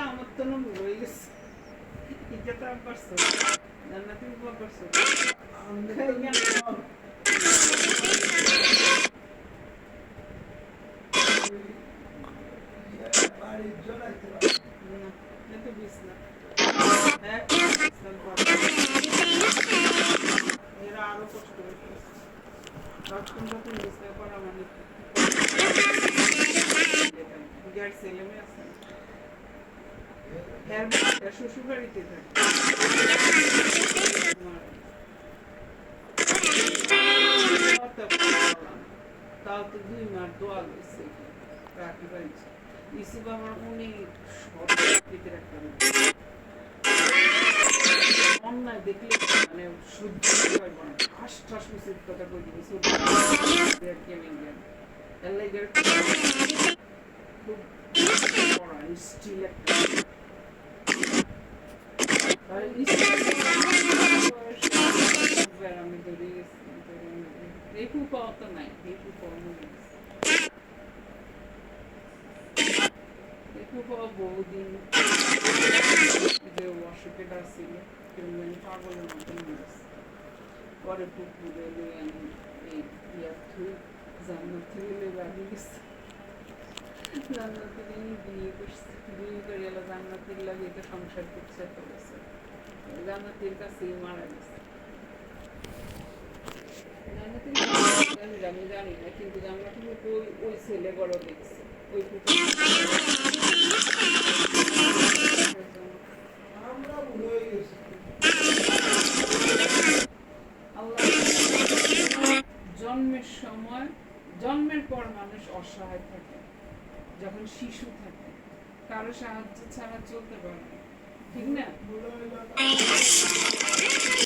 আমার তো নম্বর হয়ে গেছে এটা তো পারছো জান্নাত তুমি পারছো এরা আরো কষ্ট করে করা মানে ছেলে মেয়ে আছে শ্বশুর বাড়িতে থাকে তাও তো 2 মাস দোয়া লইছে রাখি বাড়িছে ইসিব আমার অনেক সবকিতে রাখতাম অন্যায় দেখলে মানে সহ্য করব না ঠাস ঠাস মিশির কথা কই দিবি সহ্য কেমন জ্ঞান এলাই গেল খুব বড় স্টিল একটা আর স্টিল আমি ধরে গেছি এই খুব পাওয়া তো নাই এই খুব পাওয়া বহুদিন যে অসুখটা ছিল কেমন পাগলের মতন পরে পুকুরে আমি এই ইয়ার থুই জান্নাত থেকে বাড়ি গেছি জান্নাত থেকে বিয়ে করছি বিয়ে করে এলো জান্নাতের লাগে এটা সংসার করছে এত বছর জান্নাতের কাছেই মারা গেছে আমি জানি না কিন্তু জান্নাত ওই ছেলে বড় দেখছে ওই জন্মের সময় জন্মের পর মানুষ অসহায় থাকে যখন শিশু থাকে কারো সাহায্য ছাড়া চলতে পারে ঠিক না